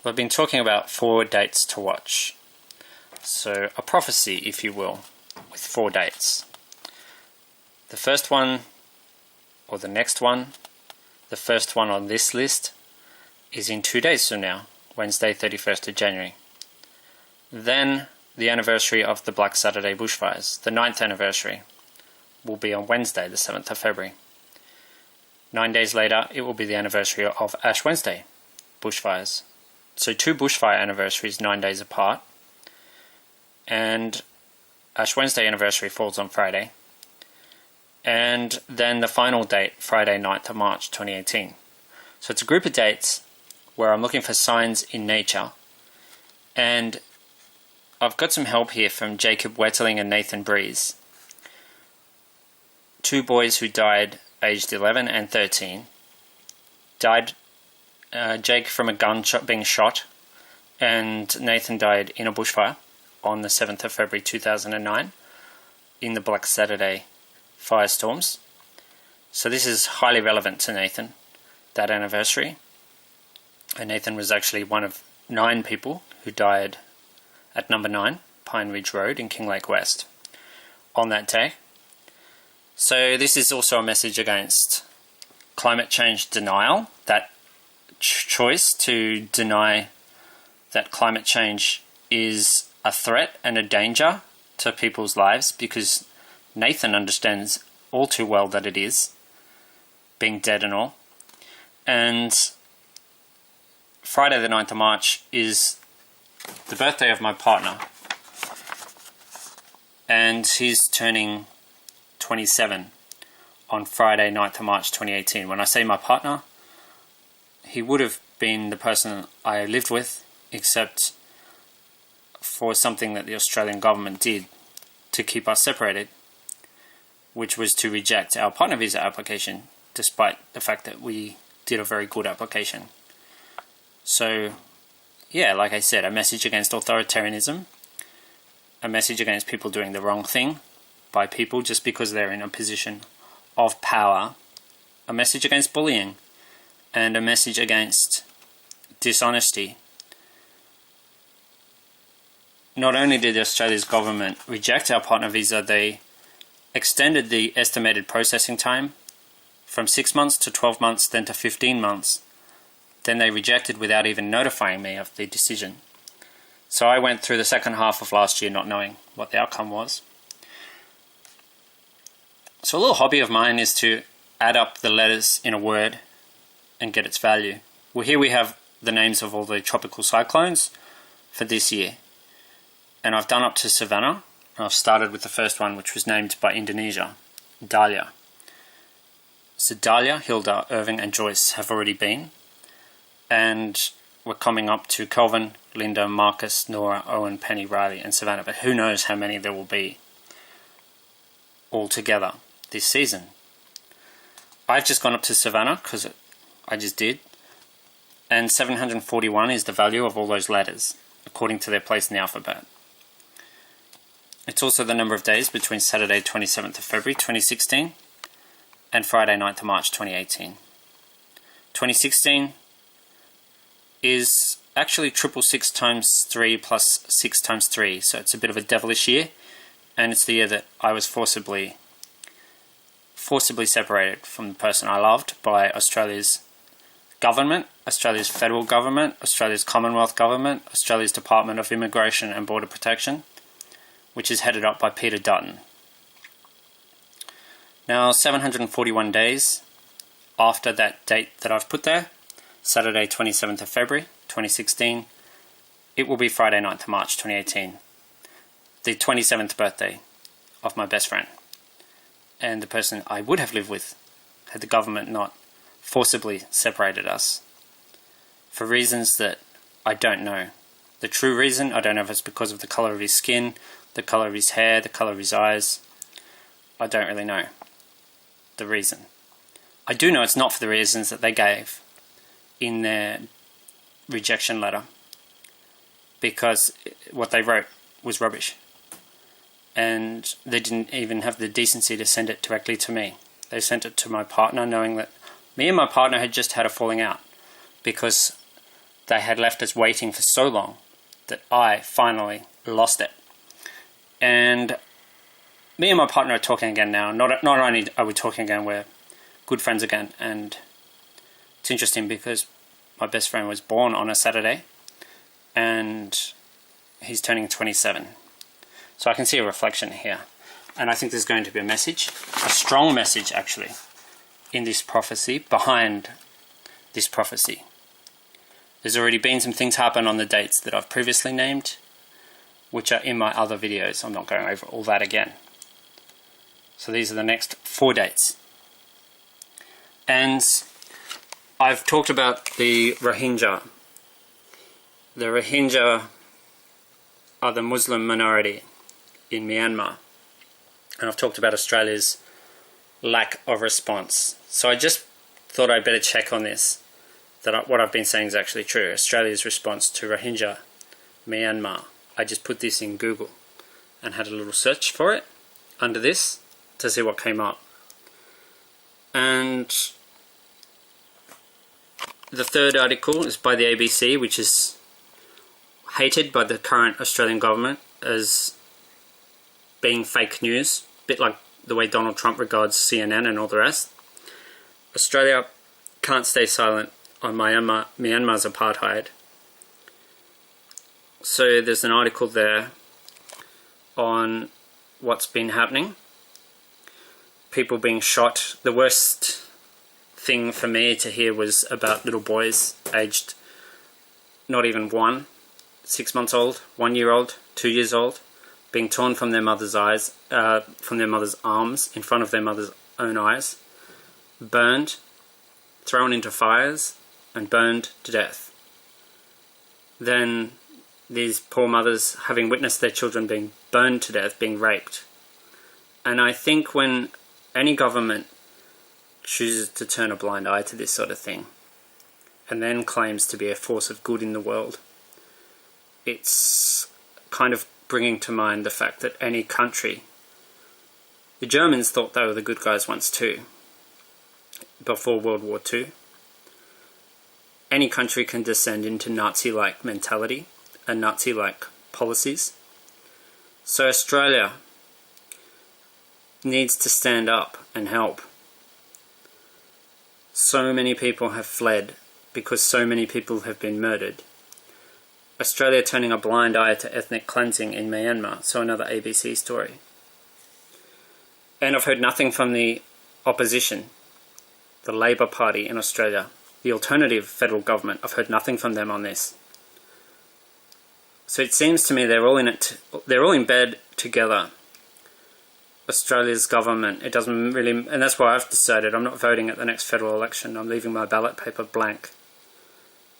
We've been talking about 4 dates to watch. So a prophecy, if you will, with 4 dates. The first one, or the next one, the first one on this list is in 2 days from now, Wednesday 31st of January. Then the anniversary of the Black Saturday bushfires, the 9th anniversary, will be on Wednesday the 7th of February. 9 days later, it will be the anniversary of Ash Wednesday bushfires. So 2 bushfire anniversaries 9 days apart, and Ash Wednesday anniversary falls on Friday, and then the final date, Friday 9th of March 2018. So it's a group of dates where I'm looking for signs in nature, and I've got some help here from Jacob Wetterling and Nathan Breeze, 2 boys who died aged 11 and 13, died Jake from a gunshot being shot, and Nathan died in a bushfire on the 7th of February 2009 in the Black Saturday firestorms. So this is highly relevant to Nathan, that anniversary. And Nathan was actually one of 9 people who died at number 9 Pine Ridge Road in Kinglake West on that day. So this is also a message against climate change denial, that choice to deny that climate change is a threat and a danger to people's lives, because Nathan understands all too well that it is, being dead and all. And Friday the 9th of March is the birthday of my partner, and he's turning 27 on Friday 9th of March 2018. When I say my partner, he would have been the person I lived with, except for something that the Australian government did to keep us separated, which was to reject our partner visa application, despite the fact that we did a very good application. So, yeah, like I said, a message against authoritarianism, a message against people doing the wrong thing by people just because they're in a position of power, a message against bullying, and a message against dishonesty. Not only did Australia's government reject our partner visa, they extended the estimated processing time from 6 months to 12 months, then to 15 months. Then they rejected without even notifying me of the decision. So I went through the second half of last year not knowing what the outcome was. So a little hobby of mine is to add up the letters in a word and get its value. Well, here we have the names of all the tropical cyclones for this year. And I've done up to Savannah. I've started with the first one, which was named by Indonesia, Dahlia. So Dahlia, Hilda, Irving and Joyce have already been. And we're coming up to Kelvin, Linda, Marcus, Nora, Owen, Penny, Riley and Savannah. But who knows how many there will be all together this season. I've just gone up to Savannah because I just did. And 741 is the value of all those letters, according to their place in the alphabet. It's also the number of days between Saturday 27th of February 2016 and Friday 9th of March 2018. 2016 is actually 666 times 3 plus 6 times 3, so it's a bit of a devilish year, and it's the year that I was forcibly separated from the person I loved by Australia's government, Australia's federal government, Australia's Commonwealth government, Australia's Department of Immigration and Border Protection, which is headed up by Peter Dutton. Now, 741 days after that date that I've put there, Saturday 27th of February 2016, it will be Friday 9th of March 2018, the 27th birthday of my best friend, and the person I would have lived with had the government not forcibly separated us for reasons that I don't know. The true reason, I don't know if it's because of the colour of his skin, the colour of his hair, the colour of his eyes. I don't really know the reason. I do know it's not for the reasons that they gave in their rejection letter, because what they wrote was rubbish. And they didn't even have the decency to send it directly to me. They sent it to my partner, knowing that me and my partner had just had a falling out, because they had left us waiting for so long that I finally lost it. And me and my partner are talking again now. Not only are we talking again, we're good friends again. And it's interesting because my best friend was born on a Saturday and he's turning 27. So I can see a reflection here. And I think there's going to be a message, a strong message actually, in this prophecy, behind this prophecy. There's already been some things happen on the dates that I've previously named, which are in my other videos. I'm not going over all that again. So these are the next 4 dates. And I've talked about the Rohingya. The Rohingya are the Muslim minority in Myanmar. And I've talked about Australia's lack of response. So I just thought I'd better check on this, that what I've been saying is actually true. Australia's response to Rohingya, Myanmar. I just put this in Google and had a little search for it under this to see what came up. And the third article is by the ABC, which is hated by the current Australian government as being fake news, a bit like the way Donald Trump regards CNN and all the rest. Australia can't stay silent on Myanmar's apartheid. So there's an article there on what's been happening. People being shot. The worst thing for me to hear was about little boys aged not even 1, 6 months old, 1 year old, 2 years old, being torn from their mother's from their mother's arms in front of their mother's own eyes, burned, thrown into fires, and burned to death. Then these poor mothers, having witnessed their children being burned to death, being raped. And I think when any government chooses to turn a blind eye to this sort of thing, and then claims to be a force of good in the world, it's kind of bringing to mind the fact that any country, the Germans thought they were the good guys once too, before World War II. Any country can descend into Nazi-like mentality and Nazi-like policies. So Australia needs to stand up and help. So many people have fled because so many people have been murdered. Australia turning a blind eye to ethnic cleansing in Myanmar, so another ABC story. And I've heard nothing from the opposition, the Labor Party in Australia, the alternative federal government. I've heard nothing from them on this. So it seems to me they're all in bed together. Australia's government, it doesn't really, and that's why I've decided I'm not voting at the next federal election. I'm leaving my ballot paper blank.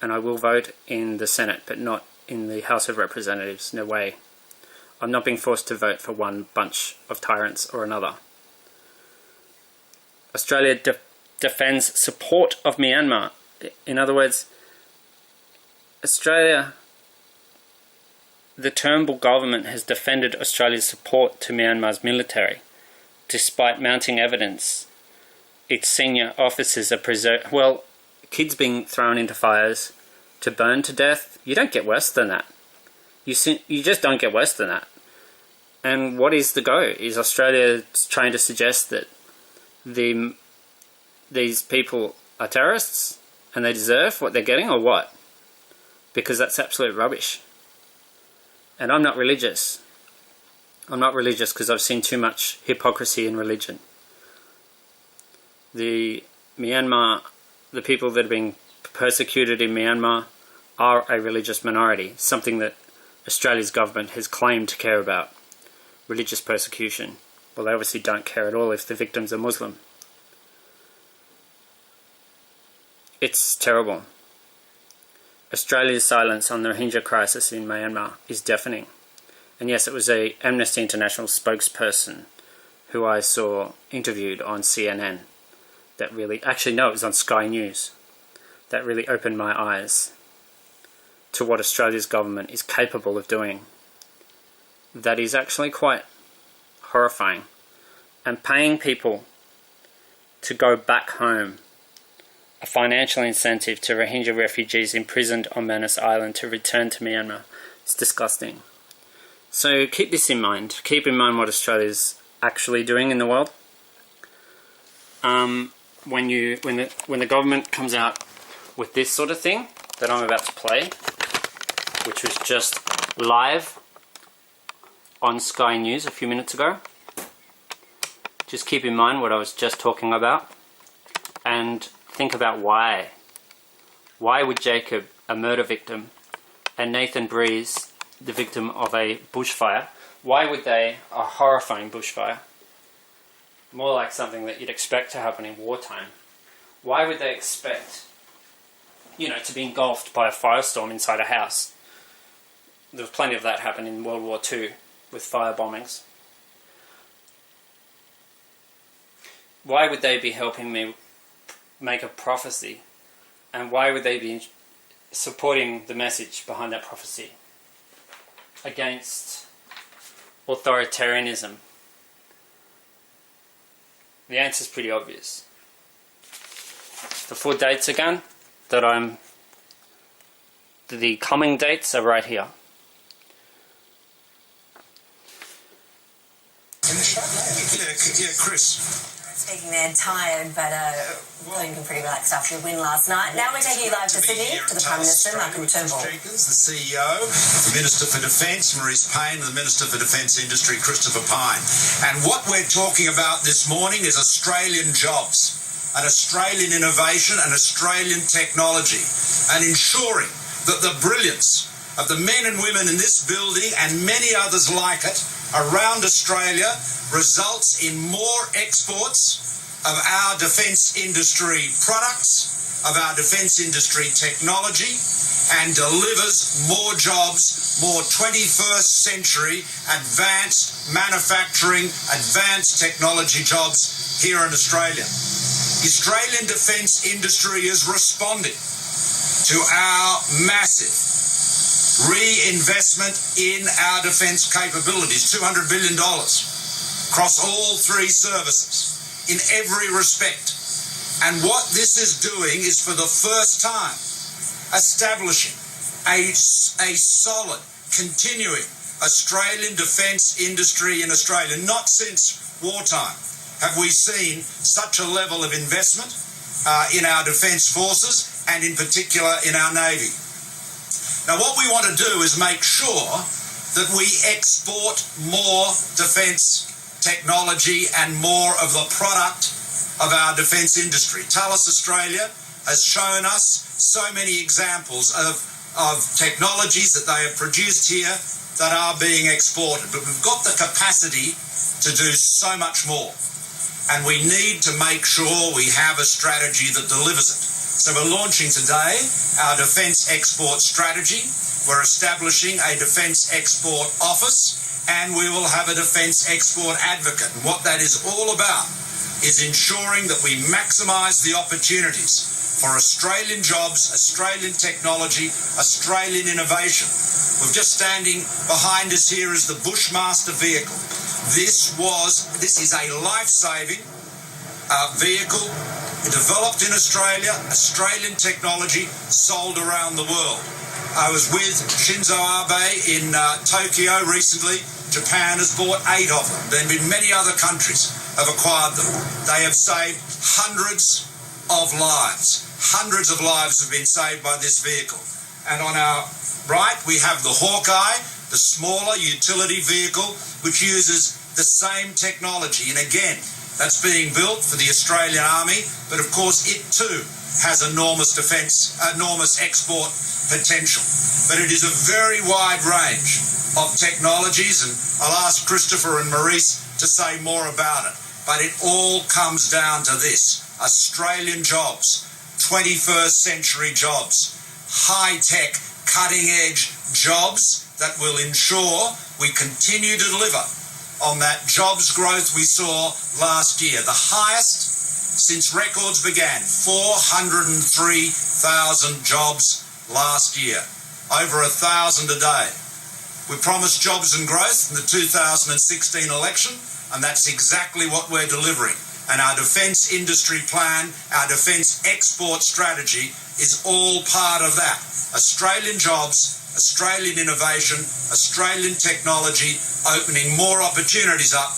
And I will vote in the Senate, but not in the House of Representatives. No way. I'm not being forced to vote for one bunch of tyrants or another. Australia defends support of Myanmar. In other words, Australia, the Turnbull government has defended Australia's support to Myanmar's military, despite mounting evidence. Its senior officers are kids being thrown into fires to burn to death. You don't get worse than that. You just don't get worse than that. And what is the go? Is Australia trying to suggest that these people are terrorists and they deserve what they're getting, or what? Because that's absolute rubbish. And I'm not religious. I'm not religious because I've seen too much hypocrisy in religion. The people that are being persecuted in Myanmar are a religious minority, something that Australia's government has claimed to care about. Religious persecution. Well, they obviously don't care at all if the victims are Muslim. It's terrible. Australia's silence on the Rohingya crisis in Myanmar is deafening. And yes, it was a Amnesty International spokesperson who I saw interviewed on CNN that really, actually no, it was on Sky News, that really opened my eyes to what Australia's government is capable of doing. That is actually quite horrifying. And paying people to go back home a financial incentive to Rohingya refugees imprisoned on Manus Island to return to Myanmar. It's disgusting. So keep this in mind. Keep in mind what Australia's actually doing in the world. When the government comes out with this sort of thing that I'm about to play, which was just live on Sky News a few minutes ago, just keep in mind what I was just talking about and think about why. Why would Jacob, a murder victim, and Nathan Breeze, the victim of a bushfire, why would they, a horrifying bushfire, more like something that you'd expect to happen in wartime, why would they expect, to be engulfed by a firestorm inside a house? There was plenty of that happen in World War II with fire bombings. Why would they be helping me make a prophecy? And why would they be supporting the message behind that prophecy against authoritarianism? The answer is pretty obvious. The 4 dates again the coming dates are right here. Yeah, Chris. Speaking there, tired, but feeling pretty relaxed after your win last night. Now we're taking you live to Sydney to the Prime Minister, Malcolm Turnbull. Jenkins, the CEO, the Minister for Defence, Maurice Payne, and the Minister for Defence Industry, Christopher Pyne. And what we're talking about this morning is Australian jobs, and Australian innovation and Australian technology, and ensuring that the brilliance of the men and women in this building and many others like it around Australia results in more exports of our defence industry products, of our defence industry technology, and delivers more jobs, more 21st century advanced manufacturing, advanced technology jobs here in Australia. The Australian defence industry is responding to our massive reinvestment in our defence capabilities, $200 billion across all 3 services in every respect. And what this is doing is for the first time establishing a solid, continuing Australian defence industry in Australia. Not since wartime have we seen such a level of investment in our defence forces and in particular in our Navy. Now what we want to do is make sure that we export more defence technology and more of the product of our defence industry. Thales Australia has shown us so many examples of technologies that they have produced here that are being exported, but we've got the capacity to do so much more, and we need to make sure we have a strategy that delivers it. So we're launching today our Defence Export Strategy. We're establishing a Defence Export Office, and we will have a Defence Export Advocate. And what that is all about is ensuring that we maximise the opportunities for Australian jobs, Australian technology, Australian innovation. We're just standing behind us here is the Bushmaster vehicle. This is a life-saving vehicle developed in Australia, Australian technology, sold around the world. I was with Shinzo Abe in Tokyo recently. Japan has bought 8 of them. There have been many other countries have acquired them. They have saved hundreds of lives. Hundreds of lives have been saved by this vehicle. And on our right, we have the Hawkeye, the smaller utility vehicle, which uses the same technology. And again, that's being built for the Australian Army, but of course it too has enormous export potential. But it is a very wide range of technologies, and I'll ask Christopher and Maurice to say more about it. But it all comes down to this: Australian jobs, 21st century jobs, high-tech, cutting-edge jobs that will ensure we continue to deliver on that jobs growth we saw last year, the highest since records began, 403,000 jobs last year, over 1,000 a day. We promised jobs and growth in the 2016 election, and that's exactly what we're delivering. and our defence industry plan, our defence export strategy is all part of that. Australian jobs, Australian innovation, Australian technology, opening more opportunities up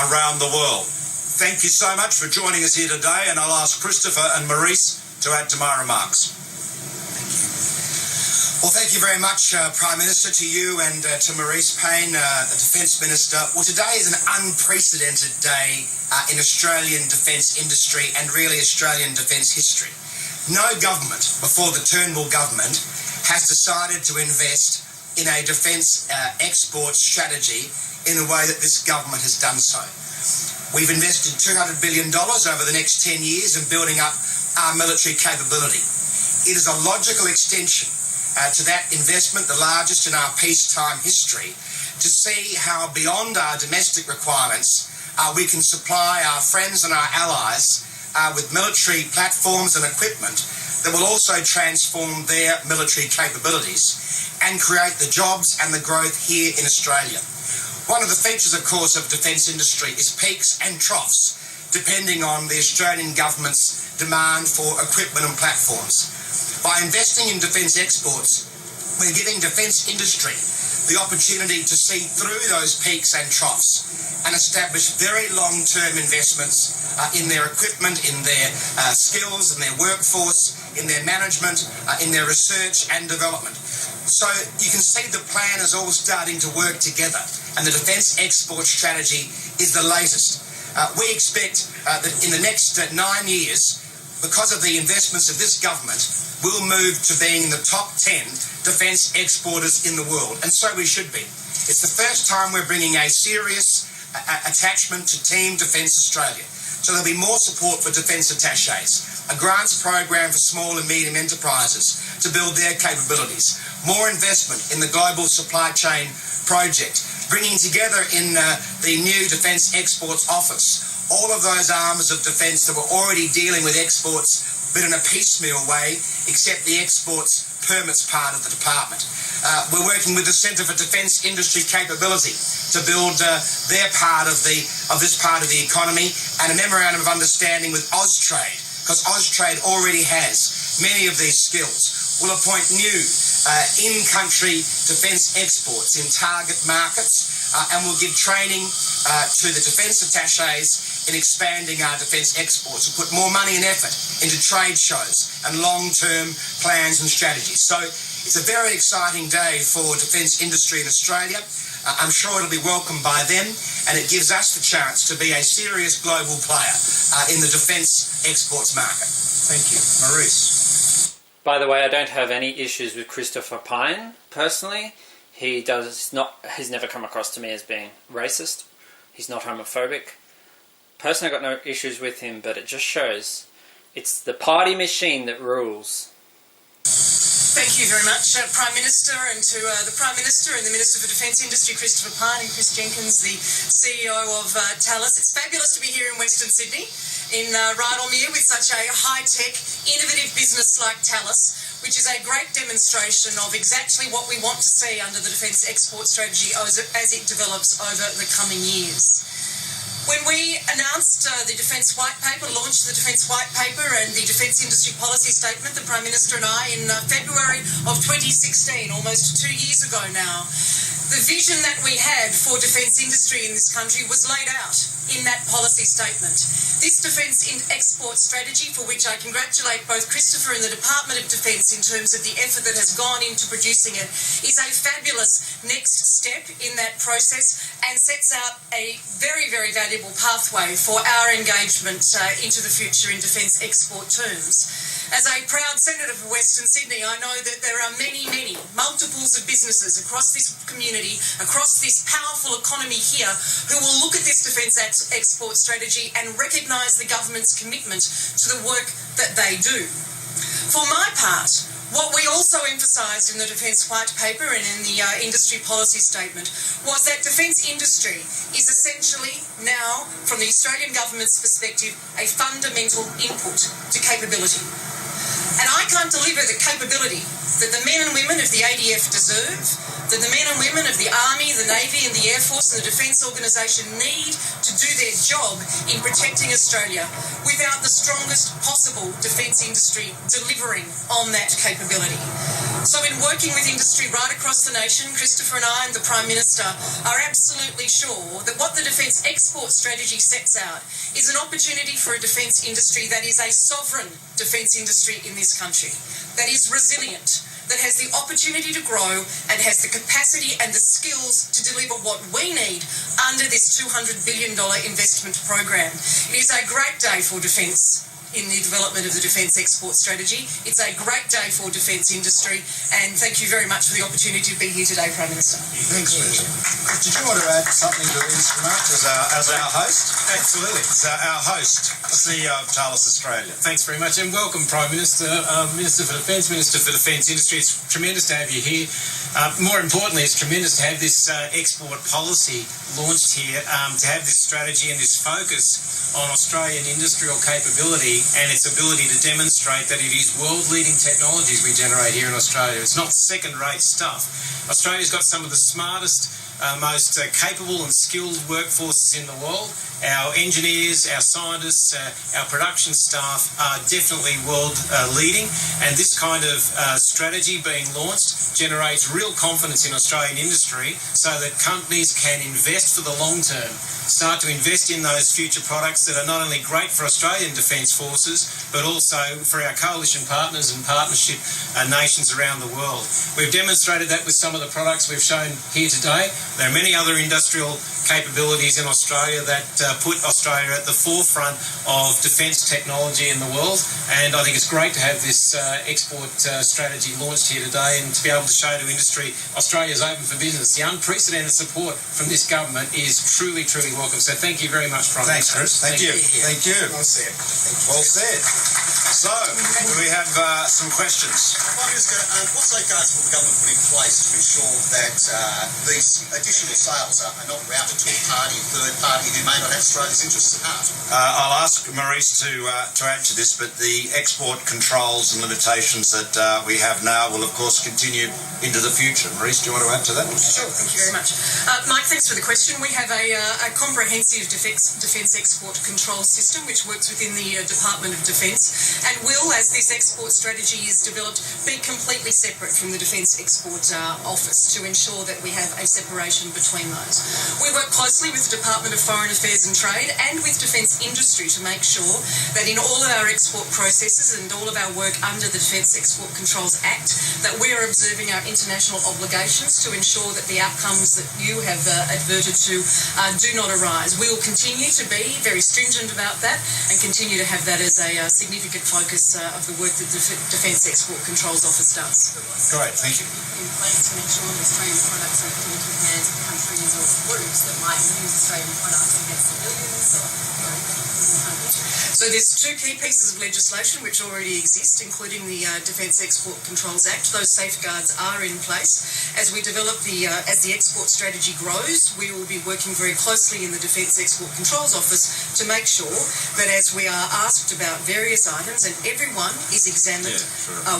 around the world. Thank you so much for joining us here today, and I'll ask Christopher and Maurice to add to my remarks. Well, thank you very much, Prime Minister, to you and to Maurice Payne, the Defence Minister. Well, today is an unprecedented day in Australian defence industry and really Australian defence history. No government before the Turnbull government has decided to invest in a defence export strategy in the way that this government has done so. We've invested $200 billion over the next 10 years in building up our military capability. It is a logical extension to that investment, the largest in our peacetime history, to see how beyond our domestic requirements we can supply our friends and our allies with military platforms and equipment that will also transform their military capabilities and create the jobs and the growth here in Australia. One of the features, of course, of defence industry is peaks and troughs, depending on the Australian government's demand for equipment and platforms. By investing in defence exports, we're giving defence industry the opportunity to see through those peaks and troughs and establish very long-term investments in their equipment, in their skills, in their workforce, in their management, in their research and development. So you can see the plan is all starting to work together, and the defence export strategy is the latest. We expect that in the next 9 years, because of the investments of this government, we'll move to being in the top 10 defence exporters in the world, and so we should be. It's the first time we're bringing a serious attachment to Team Defence Australia. So there'll be more support for defence attachés, a grants program for small and medium enterprises to build their capabilities, more investment in the Global Supply Chain Project, bringing together in the new Defence Exports Office all of those arms of defence that were already dealing with exports but in a piecemeal way, except the exports permits part of the department. We're working with the Centre for Defence Industry Capability to build their part of this part of the economy, and a memorandum of understanding with Austrade, because Austrade already has many of these skills. We'll appoint new in-country defence exports in target markets, and we'll give training to the defence attachés in expanding our defence exports. We'll put more money and effort into trade shows and long-term plans and strategies. So it's a very exciting day for defence industry in Australia. I'm sure it'll be welcomed by them, and it gives us the chance to be a serious global player in the defence exports market. Thank you. Maurice. By the way, I don't have any issues with Christopher Pine, personally. He's never come across to me as being racist. He's not homophobic. Personally, I've got no issues with him, but it just shows it's the party machine that rules. Thank you very much, Prime Minister, and to the Prime Minister and the Minister for Defence Industry, Christopher Pine, and Chris Jenkins, the CEO of Thales. It's fabulous to be here in Western Sydney, in Rydalmere, with such a high-tech, innovative business like Thales, which is a great demonstration of exactly what we want to see under the Defence Export Strategy as it develops over the coming years. When we announced the Defence White Paper, launched the Defence White Paper and the Defence Industry Policy Statement, the Prime Minister and I, in February of 2016, almost 2 years ago now, the vision that we had for defence industry in this country was laid out in that policy statement. This defence export strategy, for which I congratulate both Christopher and the Department of Defence in terms of the effort that has gone into producing it, is a fabulous next step in that process and sets out a very, very valuable pathway for our engagement into the future in defence export terms. As a proud senator for Western Sydney, I know that there are many, multiples of businesses across this community, across this powerful economy here, who will look at this defence export strategy and recognise the government's commitment to the work that they do. For my part, what we also emphasised in the Defence White Paper and in the Industry Policy Statement was that defence industry is essentially now, from the Australian Government's perspective, a fundamental input to capability. And I can't deliver the capability that the men and women of the ADF deserve, that the men and women of the Army, the Navy and the Air Force and the Defence Organisation need to do their job in protecting Australia without the strongest possible defence industry delivering on that capability. So in working with industry right across the nation, Christopher and I and the Prime Minister are absolutely sure that what the Defence Export Strategy sets out is an opportunity for a defence industry that is a sovereign defence industry in this country, that is resilient, that has the opportunity to grow and has the capacity and the skills to deliver what we need under this $200 billion investment program. It is a great day for defence in the development of the Defence Export Strategy. It's a great day for defence industry, and thank you very much for the opportunity to be here today, Prime Minister. Thanks, Rachel. Did you want to add something to this remark as our host? Absolutely. Our host, CEO of Thales Australia. Thanks very much, and welcome, Prime Minister, Minister for Defence, Minister for Defence Industry. It's tremendous to have you here. More importantly, it's tremendous to have this export policy launched here, to have this strategy and this focus on Australian industrial capability and its ability to demonstrate that it is world-leading technologies we generate here in Australia. It's not second-rate stuff. Australia's got some of the smartest, most capable and skilled workforces in the world. Our engineers, our scientists, our production staff are definitely world leading, and this kind of strategy being launched generates real confidence in Australian industry so that companies can invest for the long term, start to invest in those future products that are not only great for Australian Defence Forces but also for our coalition partners and partnership nations around the world. We've demonstrated that with some of the products we've shown here today. There are many other industrial capabilities in Australia that put Australia at the forefront of defence technology in the world, and I think it's great to have this export strategy launched here today and to be able to show to industry Australia's open for business. The unprecedented support from this government is truly, truly welcome. So thank you very much, Prime Thanks, Minister. Chris. Thank you. Thank you. Well said. Well said. So, we have some questions. Prime Minister, what safeguards will the government put in place to ensure that these additional sales are not routed to a party, a third party who may not have Australia's interests at heart? I'll ask Maurice to add to this, but the export controls and limitations that we have now will, of course, continue into the future. Maurice, do you want to add to that? Sure, thank you very much. Mike, thanks for the question. We have a comprehensive defence export control system which works within the Department of Defence and will, as this export strategy is developed, be completely separate from the Defence Export Office to ensure that we have a separation between those. We work closely with the Department of Foreign Affairs and Trade and with defence industry to make sure that in all of our export processes and all of our work under the Defence Export Controls Act, that we are observing our international obligations to ensure that the outcomes that you have adverted to do not arise. We will continue to be very stringent about that and continue to have that as a significant focus of the work that the Defence Export Controls Office does. Great, thank you. In place to make sure that Australian products are put into the hands of countries or groups that might use Australian products against civilians or So there's two key pieces of legislation which already exist, including the Defence Export Controls Act. Those safeguards are in place. As we develop as the export strategy grows, we will be working very closely in the Defence Export Controls Office to make sure that as we are asked about various items, and everyone is examined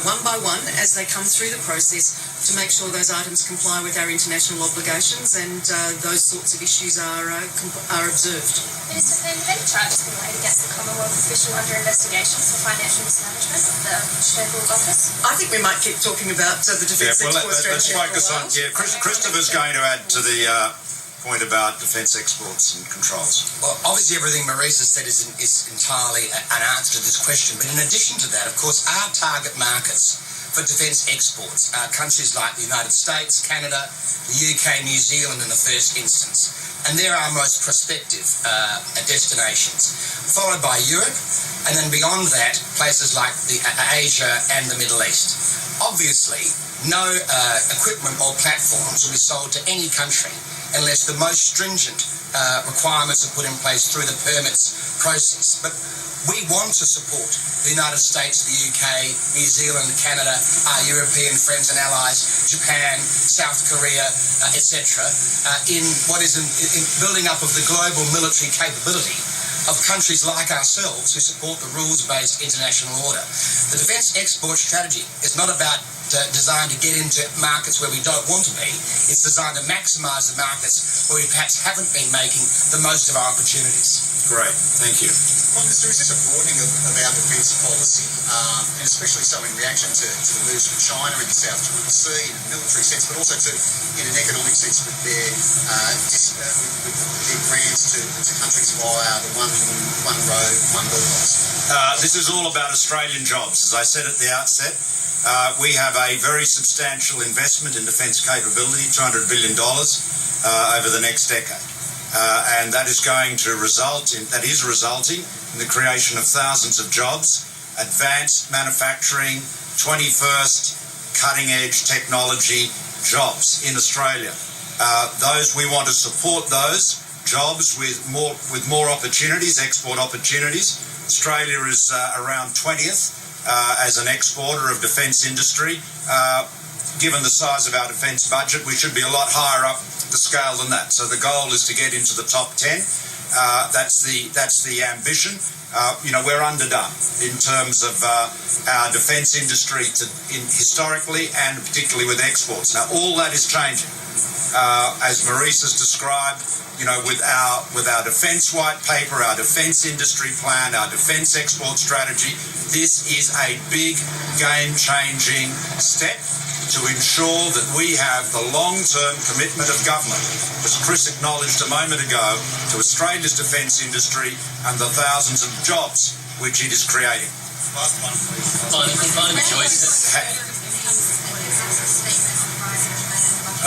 one by one as they come through the process, to make sure those items comply with our international obligations and those sorts of issues are observed. Minister, have any charges been laid against the Commonwealth official under investigation for financial mismanagement of the Schneeball's office? I think we might keep talking about the Defence Export Strategy. Let's focus on. Christopher's going to add to the point about defence exports and controls. Well, obviously everything Maurice has said is entirely an answer to this question, but in addition to that, of course, our target markets for defence exports are countries like the United States, Canada, the UK, New Zealand in the first instance. And they're our most prospective destinations, followed by Europe, and then beyond that, places like Asia and the Middle East. Obviously, no equipment or platforms will be sold to any country unless the most stringent requirements are put in place through the permits process. But we want to support the United States, the UK, New Zealand, Canada, our European friends and allies, Japan, South Korea, etc., in what is in building up of the global military capability of countries like ourselves who support the rules-based international order. The defence export strategy is not about designed to get into markets where we don't want to be. It's designed to maximise the markets where we perhaps haven't been making the most of our opportunities. Great, thank you. Prime Minister, is this a broadening of our defence policy, and especially so in reaction to the moves from China in the South China Sea in a military sense, but also in an economic sense with their grants to countries via the one road, one bill policy? This is all about Australian jobs. As I said at the outset, we have a very substantial investment in defence capability, $200 billion over the next decade. And that is resulting in the creation of thousands of jobs, advanced manufacturing, 21st cutting-edge technology jobs in Australia. We want to support those jobs with more opportunities, export opportunities. Australia is around 20th as an exporter of defence industry. Given the size of our defence budget, we should be a lot higher up the scale than that. So the goal is to get into the top 10. That's the ambition. We're underdone in terms of our defence industry historically and particularly with exports. Now all that is changing. As Maurice has described, with our defence white paper, our defence industry plan, our defence export strategy, this is a big game-changing step to ensure that we have the long-term commitment of government, as Chris acknowledged a moment ago, to Australia's defence industry and the thousands of jobs which it is creating. Last one, please.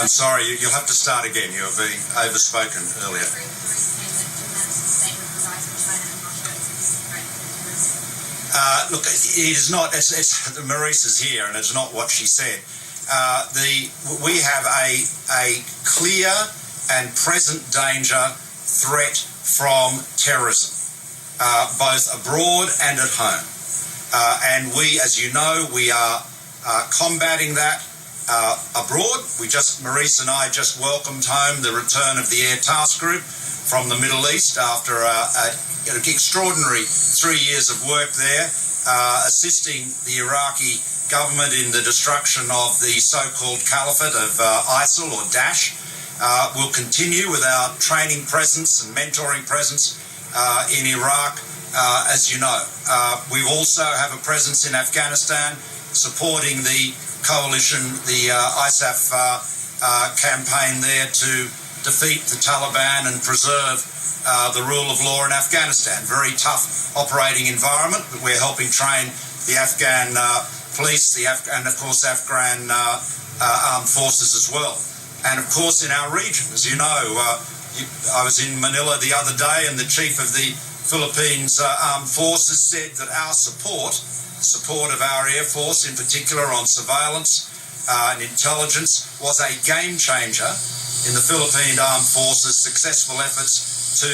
I'm sorry, you'll have to start again. You were being overspoken earlier. Look, it is not, Maurice is here, and it's not what she said. We have a clear and present danger threat from terrorism, both abroad and at home. And we, as you know, we are combating that abroad. Maurice and I just welcomed home the return of the Air Task Group from the Middle East after an extraordinary 3 years of work there, assisting the Iraqi government in the destruction of the so-called caliphate of ISIL or Daesh. We'll continue with our training presence and mentoring presence in Iraq, as you know. We also have a presence in Afghanistan supporting the coalition, the ISAF campaign there to defeat the Taliban and preserve the rule of law in Afghanistan. Very tough operating environment, but we're helping train the Afghan police, and of course Afghan armed forces as well. And of course in our region, as you know, I was in Manila the other day, and the chief of the Philippines armed forces said that our support of our Air Force in particular on surveillance and intelligence was a game changer in the Philippine armed forces' successful efforts to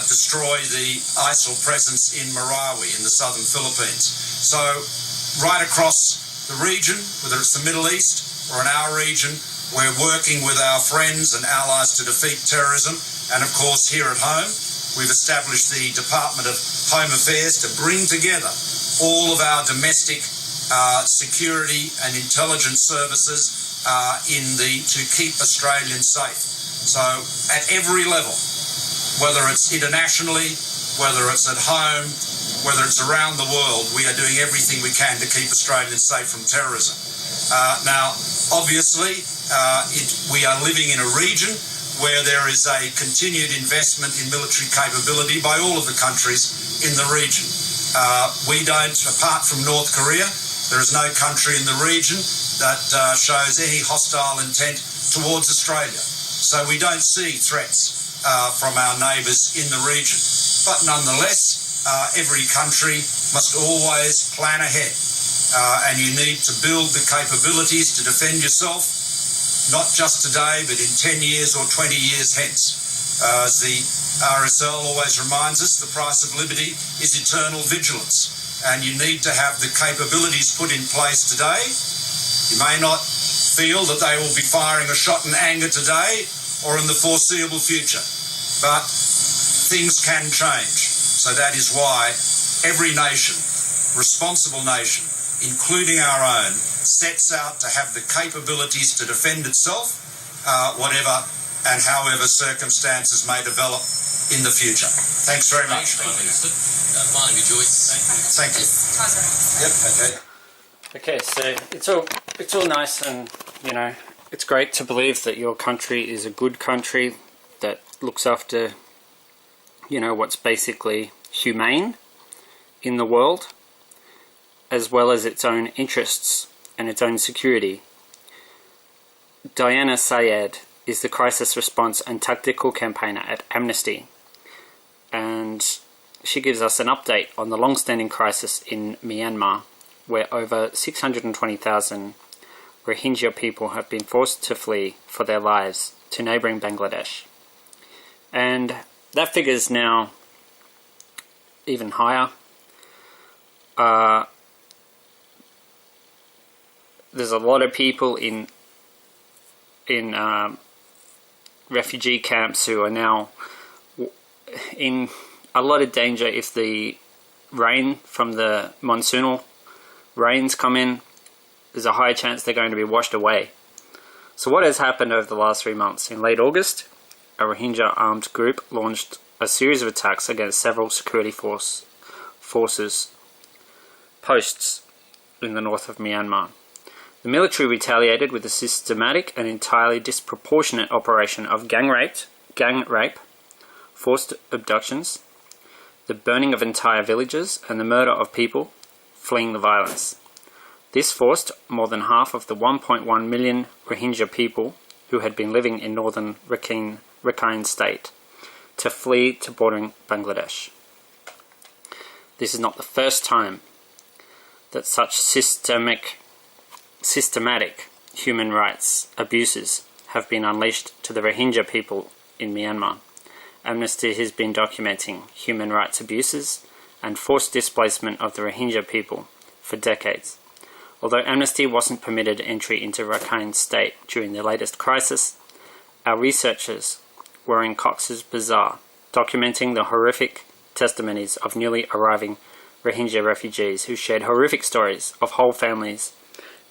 destroy the ISIL presence in Marawi in the southern Philippines. So right across the region, whether it's the Middle East or in our region, we're working with our friends and allies to defeat terrorism. And of course here at home, we've established the Department of Home Affairs to bring together all of our domestic security and intelligence services to keep Australians safe. So at every level, whether it's internationally, whether it's at home, whether it's around the world, we are doing everything we can to keep Australians safe from terrorism. Now, obviously, we are living in a region where there is a continued investment in military capability by all of the countries in the region. We don't, apart from North Korea, there is no country in the region that shows any hostile intent towards Australia. So we don't see threats from our neighbours in the region. But nonetheless, every country must always plan ahead. And you need to build the capabilities to defend yourself, not just today, but in 10 years or 20 years hence. As the RSL always reminds us, the price of liberty is eternal vigilance. And you need to have the capabilities put in place today. You may not feel that they will be firing a shot in anger today or in the foreseeable future. But things can change. So that is why every nation, responsible nation, including our own, sets out to have the capabilities to defend itself, whatever and however circumstances may develop in the future. Thanks very much. Prime Minister. My name is Joyce. Thank you. Yep. Okay. Okay, so it's all nice, and it's great to believe that your country is a good country that looks after what's basically humane in the world, as well as its own interests and its own security. Diana Sayed is the crisis response and tactical campaigner at Amnesty, and she gives us an update on the long-standing crisis in Myanmar, where over 620,000 Rohingya people have been forced to flee for their lives to neighbouring Bangladesh. And that figure is now even higher. There's a lot of people in refugee camps who are now in a lot of danger if the rain from the monsoonal rains come in. There's a high chance they're going to be washed away. So what has happened over the last 3 months? In late August, a Rohingya armed group launched a series of attacks against several security forces posts in the north of Myanmar. The military retaliated with a systematic and entirely disproportionate operation of gang rape, forced abductions, the burning of entire villages, and the murder of people fleeing the violence. This forced more than half of the 1.1 million Rohingya people who had been living in northern Rakhine state to flee to bordering Bangladesh. This is not the first time that such systematic human rights abuses have been unleashed to the Rohingya people in Myanmar. Amnesty has been documenting human rights abuses and forced displacement of the Rohingya people for decades. Although Amnesty wasn't permitted entry into Rakhine State during the latest crisis, our researchers were in Cox's Bazar, documenting the horrific testimonies of newly arriving Rohingya refugees who shared horrific stories of whole families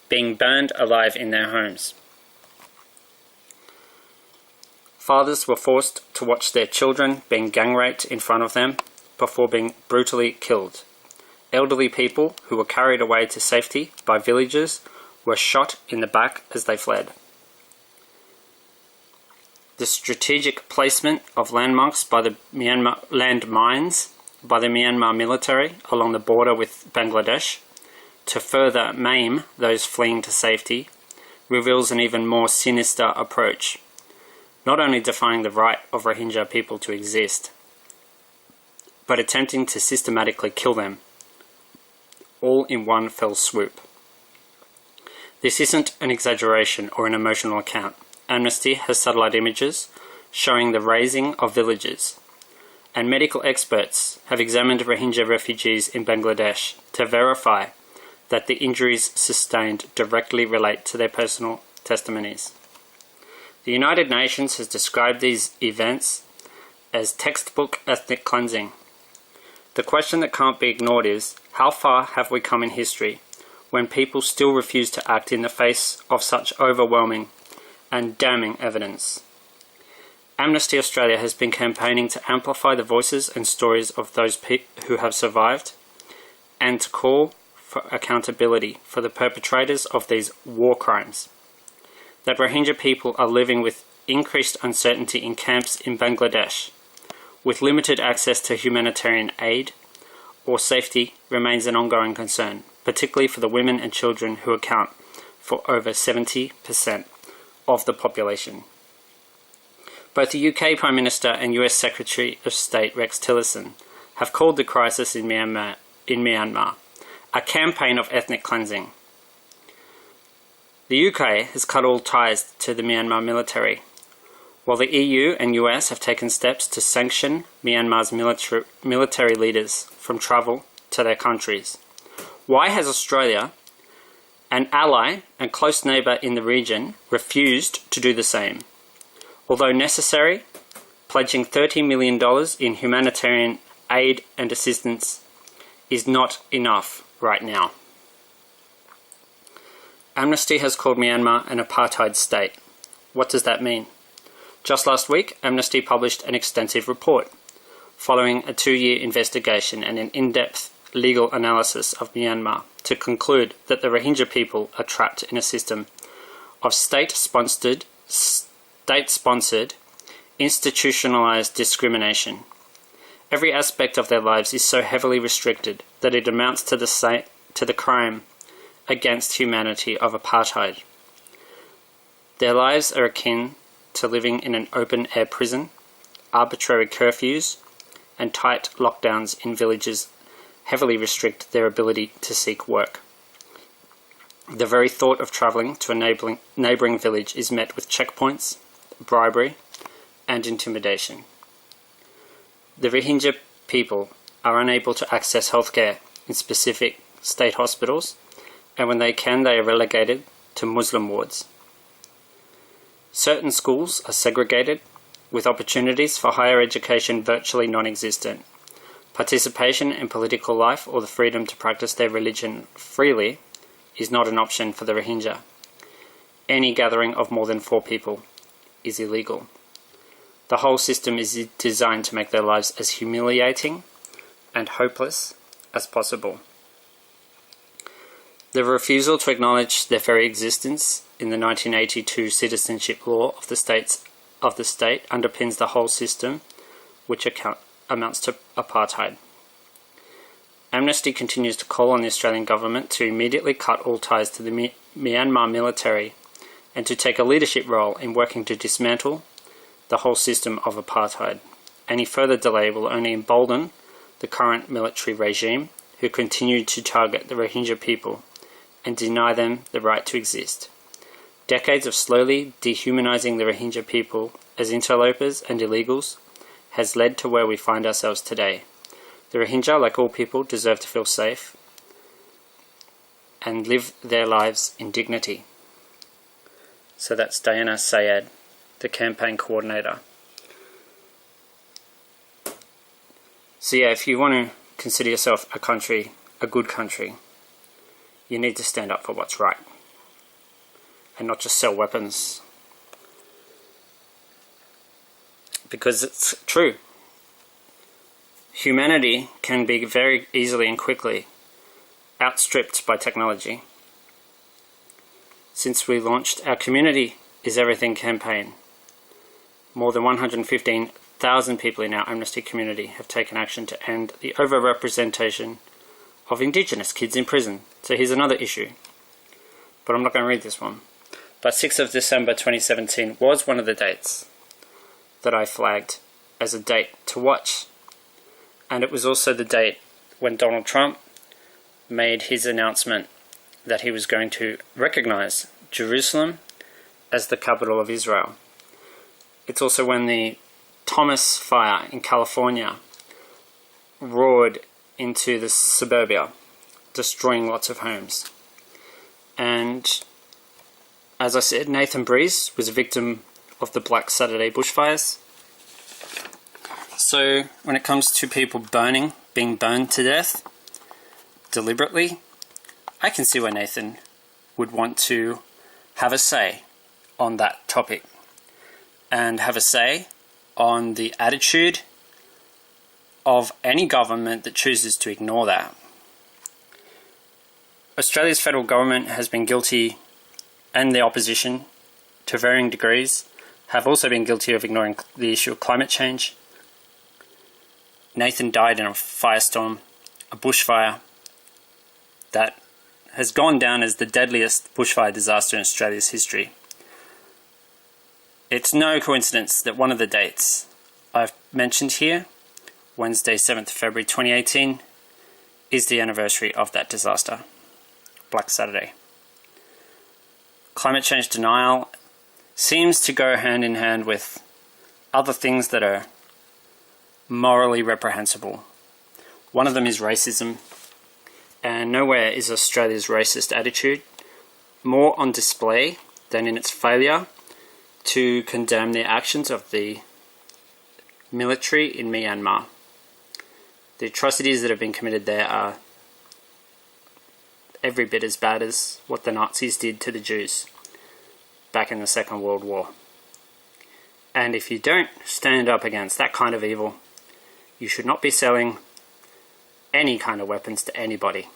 being burned alive in their homes. Fathers were forced to watch their children being gang raped in front of them before being brutally killed. Elderly people who were carried away to safety by villagers were shot in the back as they fled. The strategic placement of landmarks by the landmines by the Myanmar military along the border with Bangladesh to further maim those fleeing to safety reveals an even more sinister approach, not only defying the right of Rohingya people to exist, but attempting to systematically kill them, all in one fell swoop. This isn't an exaggeration or an emotional account. Amnesty has satellite images showing the razing of villages, and medical experts have examined Rohingya refugees in Bangladesh to verify that the injuries sustained directly relate to their personal testimonies. The United Nations has described these events as textbook ethnic cleansing. The question that can't be ignored is, how far have we come in history when people still refuse to act in the face of such overwhelming and damning evidence? Amnesty Australia has been campaigning to amplify the voices and stories of those who have survived and to call for accountability for the perpetrators of these war crimes. That Rohingya people are living with increased uncertainty in camps in Bangladesh, with limited access to humanitarian aid or safety, remains an ongoing concern, particularly for the women and children who account for over 70% of the population. Both the UK Prime Minister and US Secretary of State Rex Tillerson have called the crisis in Myanmar a campaign of ethnic cleansing. The UK has cut all ties to the Myanmar military, while the EU and US have taken steps to sanction Myanmar's military leaders from travel to their countries. Why has Australia, an ally and close neighbour in the region, refused to do the same? Although necessary, pledging $30 million in humanitarian aid and assistance is not enough right now. Amnesty has called Myanmar an apartheid state. What does that mean? Just last week, Amnesty published an extensive report following a 2-year investigation and an in-depth legal analysis of Myanmar to conclude that the Rohingya people are trapped in a system of state-sponsored, institutionalized discrimination. Every aspect of their lives is so heavily restricted that it amounts to the crime against humanity of apartheid. Their lives are akin to living in an open-air prison. Arbitrary curfews and tight lockdowns in villages heavily restrict their ability to seek work. The very thought of travelling to a neighbouring village is met with checkpoints, bribery, and intimidation. The Rohingya people are unable to access healthcare in specific state hospitals, and when they can, they are relegated to Muslim wards. Certain schools are segregated, with opportunities for higher education virtually non-existent. Participation in political life or the freedom to practice their religion freely is not an option for the Rohingya. Any gathering of more than 4 people is illegal. The whole system is designed to make their lives as humiliating and hopeless as possible. The refusal to acknowledge their very existence in the 1982 citizenship law of the state underpins the whole system, which amounts to apartheid. Amnesty continues to call on the Australian government to immediately cut all ties to the Myanmar military and to take a leadership role in working to dismantle the whole system of apartheid. Any further delay will only embolden the current military regime, who continue to target the Rohingya people and deny them the right to exist. Decades of slowly dehumanizing the Rohingya people as interlopers and illegals has led to where we find ourselves today. The Rohingya, like all people, deserve to feel safe and live their lives in dignity. So that's Diana Sayed, the campaign coordinator. So yeah, if you want to consider yourself a good country, you need to stand up for what's right and not just sell weapons. Because it's true. Humanity can be very easily and quickly outstripped by technology. Since we launched our Community is Everything campaign, more than 115,000 people in our Amnesty community have taken action to end the overrepresentation of Indigenous kids in prison. So here's another issue, but I'm not going to read this one. But 6th of December 2017 was one of the dates that I flagged as a date to watch. And it was also the date when Donald Trump made his announcement that he was going to recognize Jerusalem as the capital of Israel. It's also when the Thomas fire in California roared into the suburbia, destroying lots of homes. And as I said, Nathan Breeze was a victim of the Black Saturday bushfires. So when it comes to people being burned to death deliberately, I can see why Nathan would want to have a say on that topic and have a say on the attitude of any government that chooses to ignore that. Australia's federal government has been guilty, and the opposition, to varying degrees, have also been guilty of ignoring the issue of climate change. Nathan died in a firestorm, a bushfire, that has gone down as the deadliest bushfire disaster in Australia's history. It's no coincidence that one of the dates I've mentioned here, Wednesday, 7th February 2018, is the anniversary of that disaster, Black Saturday. Climate change denial seems to go hand in hand with other things that are morally reprehensible. One of them is racism, and nowhere is Australia's racist attitude more on display than in its failure to condemn the actions of the military in Myanmar. The atrocities that have been committed there are every bit as bad as what the Nazis did to the Jews back in the Second World War. And if you don't stand up against that kind of evil, you should not be selling any kind of weapons to anybody.